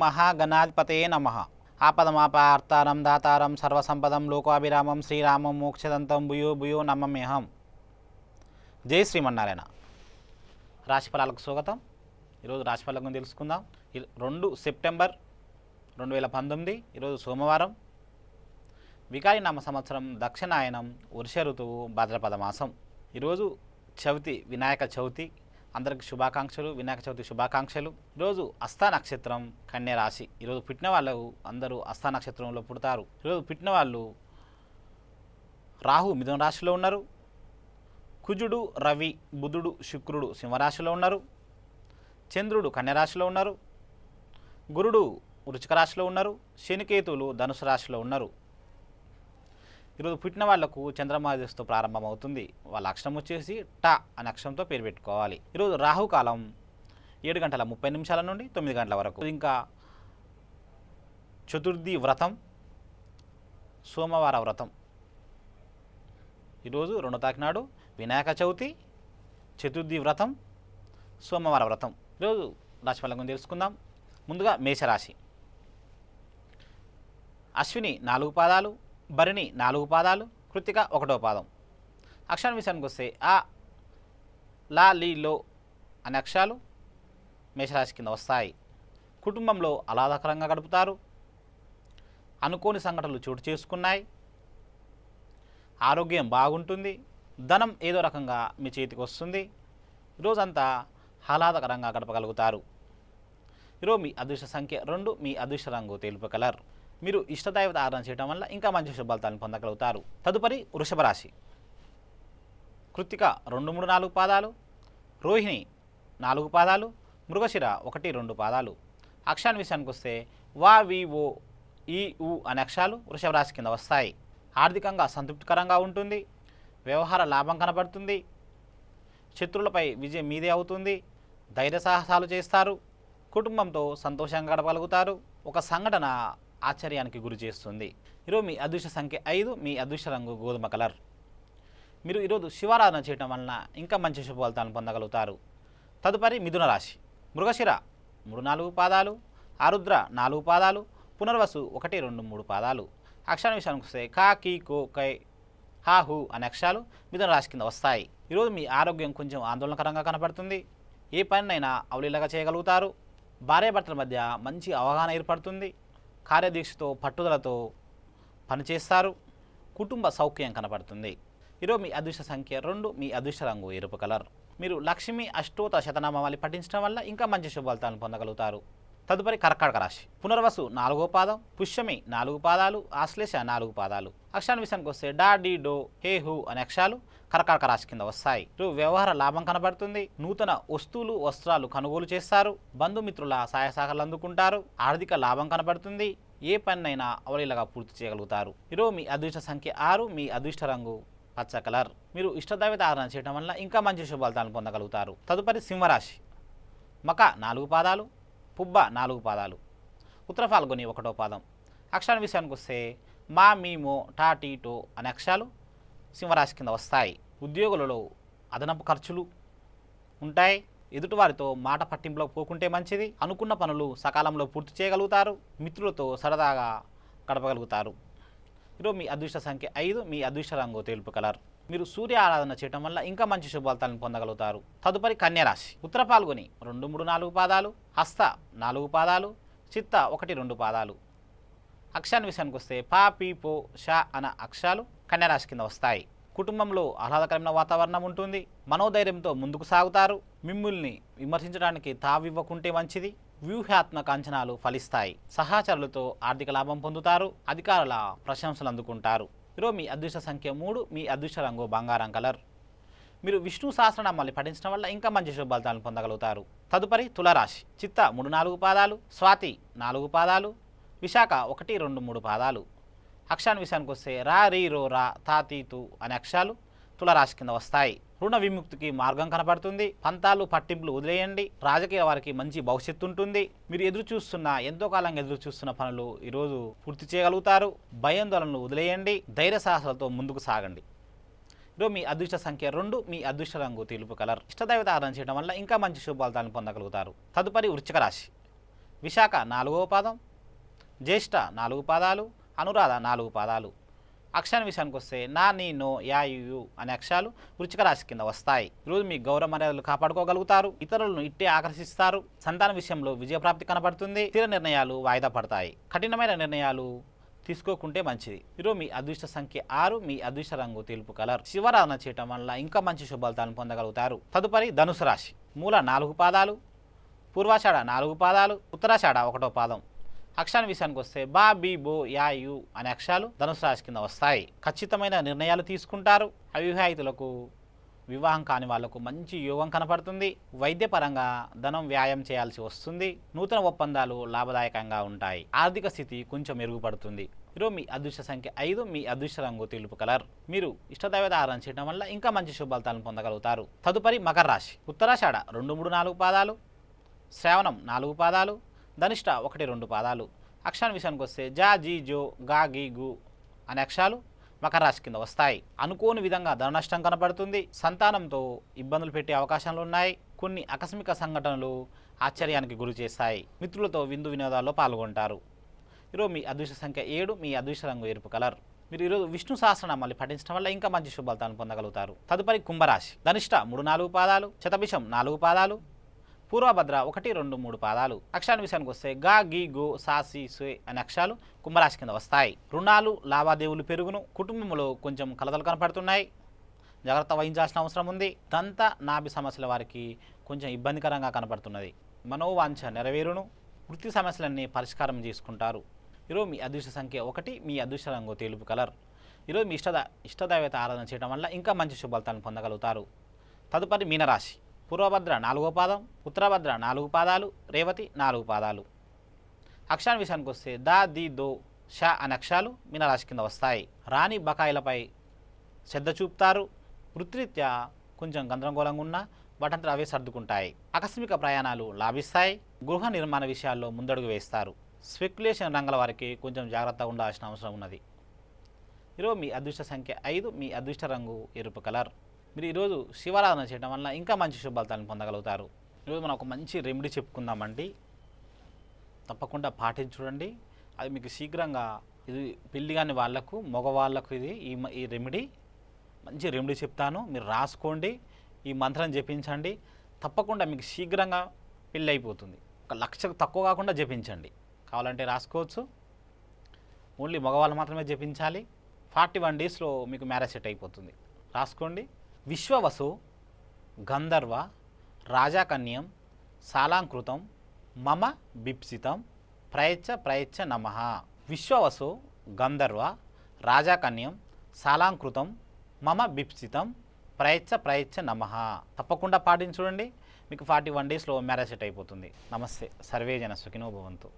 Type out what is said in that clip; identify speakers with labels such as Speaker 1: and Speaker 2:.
Speaker 1: మహాగణాధిపతయే నమః. ఆపదమాపార్తారం దాతారం సర్వసంపదం లోకాభిరామం శ్రీరామం మోక్షదంతం భూయో భూయో నమమ్యహం. జై శ్రీమన్నారాయణ. రాశిఫలాలకు స్వాగతం. ఈరోజు రాశిఫలం గురించి తెలుసుకుందాం. 2 సెప్టెంబర్ 2019 ఈరోజు సోమవారం. వికారి నామ సంవత్సరం దక్షిణాయనం, వర్ష ఋతువు, భాద్రపద మాసం. ఈరోజు చవితి, వినాయక చవితి. అందరికి శుభాకాంక్షలు, వినాయక చవితి శుభాకాంక్షలు. ఈరోజు హస్త నక్షత్రం, కన్య రాశి. ఈరోజు పుట్టిన వాళ్ళు అందరూ హస్త నక్షత్రంలో పుడతారు. ఈరోజు పుట్టిన వాళ్ళు రాహు మిథున రాశిలో ఉన్నారు, కుజుడు, రవి, బుధుడు, శుక్రుడు సింహరాశిలో ఉన్నారు, చంద్రుడు కన్యరాశిలో ఉన్నారు, గురుడు వృశ్చిక రాశిలో ఉన్నారు, శనికేతువులు ధనుసు రాశిలో ఉన్నారు. ఈరోజు పుట్టిన వాళ్లకు చంద్రమాదేశతో ప్రారంభమవుతుంది. వాళ్ళ అక్షరం వచ్చేసి ట అనే అక్షరంతో పేరు పెట్టుకోవాలి. ఈరోజు రాహుకాలం 7:30 నుండి 9 గంటల వరకు. ఇంకా చతుర్థి వ్రతం, సోమవార వ్రతం. ఈరోజు 2వ తారీఖు నాడు వినాయక చవితి, చతుర్థి వ్రతం, సోమవార వ్రతం. ఈరోజు రాశిఫలం గురించి తెలుసుకుందాం. ముందుగా మేషరాశి. అశ్విని 4 పాదాలు, భరణి 4 పాదాలు, కృత్తిక 1వ పాదం. అక్షరం విషయానికి వస్తే ఆ, లా, లీ, లో అనే అక్షరాలు మేషరాశి కింద వస్తాయి. కుటుంబంలో ఆహ్లాదకరంగా గడుపుతారు. అనుకోని సంఘటనలు చోటు చేసుకున్నాయి. ఆరోగ్యం బాగుంటుంది. ధనం ఏదో రకంగా మీ చేతికి వస్తుంది. ఈరోజంతా ఆహ్లాదకరంగా గడపగలుగుతారు. ఈరోజు మీ అదృష్ట సంఖ్య 2, మీ అదృష్ట రంగు తెలుపు కలర్. మీరు ఇష్టదైవత ఆరాధన చేయడం వల్ల ఇంకా మంచి శుభఫలితాలను పొందగలుగుతారు. తదుపరి వృషభ రాశి. కృత్తిక 2, 3, 4 పాదాలు, రోహిణి 4 పాదాలు, మృగశిర 1, 2 పాదాలు. అక్షరాన్ని విషయానికి వస్తే వా, వి, ఓ, ఈ, ఉ అనే అక్షరాలు వృషభ రాశి కింద వస్తాయి. ఆర్థికంగా సంతృప్తికరంగా ఉంటుంది. వ్యవహార లాభం కనబడుతుంది. శత్రువులపై విజయం మీదే అవుతుంది. ధైర్య సాహసాలు చేస్తారు. కుటుంబంతో సంతోషంగా గడపగలుగుతారు. ఒక సంఘటన ఆశ్చర్యానికి గురి చేస్తుంది. ఈరోజు మీ అదృష్ట సంఖ్య 5, మీ అదృష్ట రంగు గోధుమ కలర్. మీరు ఈరోజు శివారాధన చేయడం వలన ఇంకా మంచి శుభ ఫలితాలను పొందగలుగుతారు. తదుపరి మిథున రాశి. మృగశిర 3, 4 పాదాలు, ఆరుద్ర 4 పాదాలు, పునర్వసు 1, 2, 3 పాదాలు. అక్షరం విషయానికి వస్తే కా, కీ, కో, కై, హా, హు అనే అక్షరాలు మిథున రాశి కింద వస్తాయి. ఈరోజు మీ ఆరోగ్యం కొంచెం ఆందోళనకరంగా కనపడుతుంది. ఏ పనినైనా అవలీలగా చేయగలుగుతారు. భార్యాభర్తల మధ్య మంచి అవగాహన ఏర్పడుతుంది. కార్యదీక్షతో పట్టుదలతో పనిచేస్తారు. కుటుంబ సౌఖ్యం కనపడుతుంది. ఈరోజు మీ అదృష్ట సంఖ్య 2, మీ అదృష్ట రంగు ఎరుపు కలర్. మీరు లక్ష్మి అష్టోత్తర శతనామావళి పఠించడం వల్ల ఇంకా మంచి శుభఫలితాలను పొందగలుగుతారు. తదుపరి కర్కాటక రాశి. పునర్వసు 4వ పాదం, పుష్యమి 4 పాదాలు, ఆశ్లేష 4 పాదాలు. అక్షరాన్ని విషయానికి వస్తే డా, డి, డో, హే, హు అనే అక్షరాలు కర్కాటక రాశి కింద వస్తాయి. వ్యవహార లాభం కనబడుతుంది. నూతన వస్తువులు, వస్త్రాలు కొనుగోలు చేస్తారు. బంధుమిత్రుల సహాయ సహకారాలు అందుకుంటారు. ఆర్థిక లాభం కనబడుతుంది. ఏ పనినైనా అవలీలగా పూర్తి చేయగలుగుతారు. ఈరోజు మీ అదృష్ట సంఖ్య 6, మీ అదృష్ట రంగు పచ్చ కలర్. మీరు ఇష్టదైవత ఆరాధన చేయడం వల్ల ఇంకా మంచి శుభఫలితాలను పొందగలుగుతారు. తదుపరి సింహరాశి. మక 4 పాదాలు, పుబ్బ 4 పాదాలు, ఉత్తర ఫాల్గుని 1వ పాదం. అక్షరాల విషయానికి వస్తే మా, మీ, మో, టా, టీ, టో అనే అక్షరాలు సింహరాశి కింద వస్తాయి. ఉద్యోగులలో అదనపు ఖర్చులు ఉంటాయి. ఎదుటివారితో మాట పట్టింపులో పోకుంటే మంచిది. అనుకున్న పనులు సకాలంలో పూర్తి చేయగలుగుతారు. మిత్రులతో సరదాగా గడపగలుగుతారు. ఈరోజు మీ అదృష్ట సంఖ్య 5, మీ అదృష్ట రంగు తెలుపు కలర్. మీరు సూర్య ఆరాధన చేయడం వల్ల ఇంకా మంచి శుభఫలితాలను పొందగలుగుతారు. తదుపరి కన్యరాశి. ఉత్తర పాల్గొని 2, 3, 4 పాదాలు, హస్త 4 పాదాలు, చిత్త 1, 2 పాదాలు. అక్షరాన్ని విషయానికి వస్తే పా, పీ, పో, షా అన్న అక్షరాలు కన్యరాశి కింద వస్తాయి. కుటుంబంలో ఆహ్లాదకరమైన వాతావరణం ఉంటుంది. మనోధైర్యంతో ముందుకు సాగుతారు. మిమ్మల్ని విమర్శించడానికి తావివ్వకుంటే మంచిది. వ్యూహాత్మక అంచనాలు ఫలిస్తాయి. సహచరులతో ఆర్థిక లాభం పొందుతారు. అధికారుల ప్రశంసలు అందుకుంటారు. ఈరోజు మీ అదృష్ట సంఖ్య 3, మీ అదృష్ట రంగు బంగారం కలర్. మీరు విష్ణు సహస్రనామాన్ని పఠించడం వల్ల ఇంకా మంచి శుభఫలితాలను పొందగలుగుతారు. తదుపరి తులారాశి. చిత్త 3, 4 పాదాలు, స్వాతి 4 పాదాలు, విశాఖ 1, 2, 3 పాదాలు. అక్షరాన్ని విషయానికి వస్తే రా, రీ, రో, రా, తా, తీ, తు అనే అక్షరాలు తులారాశి కింద వస్తాయి. రుణ విముక్తికి మార్గం కనబడుతుంది. పంతాలు పట్టింపులు వదిలేయండి. రాజకీయ వారికి మంచి భవిష్యత్తు ఉంటుంది. మీరు ఎంతో కాలంగా ఎదురు చూస్తున్న పనులు ఈరోజు పూర్తి చేయగలుగుతారు. భయాందోళనలు వదిలేయండి. ధైర్య సాహసాలతో ముందుకు సాగండి. ఈరోజు మీ అదృష్ట సంఖ్య 2, మీ అదృష్ట రంగు తెలుపు కలర్. ఇష్టదైవత ఆరాధన చేయడం వల్ల ఇంకా మంచి శుభఫలితాలను పొందగలుగుతారు. తదుపరి వృశ్చిక రాశి. విశాఖ 4వ పాదం, జ్యేష్ఠ 4 పాదాలు, అనురాధ 4 పాదాలు. అక్షరాల విషయానికి వస్తే నా, నీ, నో, యా, యు అనే అక్షరాలు వృశ్చిక రాశి కింద వస్తాయి. ఈరోజు మీ గౌరవ మర్యాదలు కాపాడుకోగలుగుతారు, ఇతరులను ఇట్టే ఆకర్షిస్తారు, సంతాన విషయంలో విజయప్రాప్తి కనబడుతుంది, స్థిర నిర్ణయాలు వాయిదా పడతాయి, కఠినమైన నిర్ణయాలు తీసుకోకుంటే మంచిది. ఈరోజు మీ అదృష్ట సంఖ్య 6, మీ అదృష్ట రంగు తెలుపు కలర్. శివరాధన చేయటం వల్ల ఇంకా మంచి శుభఫలితాలను పొందగలుగుతారు. తదుపరి ధనుసు రాశి. మూల 4 పాదాలు, పూర్వాషాఢ 4 పాదాలు, ఉత్తరాషాఢ 1వ పాదం. అక్షరాల విషయానికి వస్తే బా, బి, బో, యా, యు అనే అక్షరాలు ధనుసు రాశి కింద వస్తాయి. ఖచ్చితమైన నిర్ణయాలు తీసుకుంటారు. అవివాహితులకు, వివాహం కాని వాళ్లకు మంచి యోగం కనపడుతుంది. వైద్యపరంగా ధనం వ్యాయామం చేయాల్సి వస్తుంది. నూతన ఒప్పందాలు లాభదాయకంగా ఉంటాయి. ఆర్థిక స్థితి కొంచెం మెరుగుపడుతుంది. ఈరోజు మీ అదృష్ట సంఖ్య 5, మీ అదృష్ట రంగు తెలుపు కలర్. మీరు ఇష్టదైవత ఆరాధన చేయడం వల్ల ఇంకా మంచి శుభఫలితాలను పొందగలుగుతారు. తదుపరి మకర రాశి. ఉత్తరాషాఢ 2, 3, 4 పాదాలు, శ్రావణం 4 పాదాలు, ధనిష్ట 1, 2 పాదాలు. అక్షరాల విషయానికి వస్తే జా, జీ, జో, గా, గి, గు అనే అక్షరాలు మకర రాశి కింద వస్తాయి. అనుకోని విధంగా ధన నష్టం కనపడుతుంది. సంతానంతో ఇబ్బందులు పెట్టే అవకాశాలు ఉన్నాయి. కొన్ని ఆకస్మిక సంఘటనలు ఆశ్చర్యానికి గురి చేస్తాయి. మిత్రులతో విందు వినోదాల్లో పాల్గొంటారు. ఈరోజు మీ అదృష్ట సంఖ్య 7, మీ అదృష్ట రంగు ఎరుపు కలర్. మీరు ఈరోజు విష్ణు సహస్రనామాలు పఠించడం వల్ల ఇంకా మంచి శుభఫలితాలను పొందగలుగుతారు. తదుపరి కుంభరాశి. ధనిష్ట 3, 4 పాదాలు, శతభిషం 4 పాదాలు, పూర్వభద్ర 1, 2, 3 పాదాలు. అక్షరాల విషయానికి వస్తే గా, గి, గు, సా, సి, సే అనే అక్షరాలు కుంభరాశి కింద వస్తాయి. రుణాలు, లావాదేవీలు పెరుగును. కుటుంబంలో కొంచెం కలతలు కనపడుతున్నాయి, జాగ్రత్త వహించాల్సిన అవసరం ఉంది. దంత నాభి సమస్యల వారికి కొంచెం ఇబ్బందికరంగా కనపడుతున్నది. మనోవాంఛ నెరవేరును. వృత్తి సమస్యలన్నీ పరిష్కారం చేసుకుంటారు. ఈరోజు మీ అదృష్ట సంఖ్య 1, మీ అదృష్ట రంగు తెలుపు కలర్. ఈరోజు మీ ఇష్టదైవత ఆరాధన చేయడం వల్ల ఇంకా మంచి శుభఫలితాలను పొందగలుగుతారు. తదుపరి మీనరాశి. పూర్వభద్ర 4వ పాదం, ఉత్తరభద్ర 4 పాదాలు, రేవతి 4 పాదాలు. అక్షరాల విషయానికి వస్తే దా, ది, దో, షా అనే అక్షరాలు మీనరాశి కింద వస్తాయి. రాణి బకాయిలపై శ్రద్ధ చూపుతారు. వృత్తిరీత్యా కొంచెం గందరగోళంగా ఉన్నా వాటంతా అవే సర్దుకుంటాయి. ఆకస్మిక ప్రయాణాలు లాభిస్తాయి. గృహ నిర్మాణ విషయాల్లో ముందడుగు వేస్తారు. స్పెక్యులేషన్ రంగాల వారికి కొంచెం జాగ్రత్తగా ఉండాల్సిన అవసరం ఉన్నది. ఈరోజు మీ అదృష్ట సంఖ్య 5, మీ అదృష్ట రంగు ఎరుపు కలర్. మీరు ఈరోజు శివారాధన చేయడం వల్ల ఇంకా మంచి శుభఫలితాలను పొందగలుగుతారు. ఈరోజు మనం ఒక మంచి రెమెడీ చెప్పుకుందామండి, తప్పకుండా పాటించి చూడండి. అది మీకు శీఘ్రంగా, ఇది పెళ్లి కాని వాళ్ళకు, మగవాళ్ళకు ఇది ఈ రెమెడీ మంచి రెమెడీ చెప్తాను, మీరు రాసుకోండి, ఈ మంత్రం జపించండి, తప్పకుండా మీకు శీఘ్రంగా పెళ్ళి అయిపోతుంది. 1 లక్షకు తక్కువ కాకుండా జపించండి, కావాలంటే రాసుకోవచ్చు. ఓన్లీ మగవాళ్ళు మాత్రమే జపించాలి. 41 డేస్లో మీకు మ్యారేజ్ సెట్ అయిపోతుంది. రాసుకోండి. విశ్వవసు, గంధర్వ, రాజాకన్యం, సాలాంకృతం, మమ బిప్సితం, ప్రయచ్చ నమః. విశ్వవసు, గంధర్వ, రాజాకన్యం, సాలాంకృతం, మమ బిప్సితం, ప్రయచ్చ నమః. తప్పకుండా పాటించి చూడండి, మీకు 41 డేస్లో మ్యారేజ్ సెట్ అయిపోతుంది. నమస్తే. సర్వేజన సుఖినో భవంతు.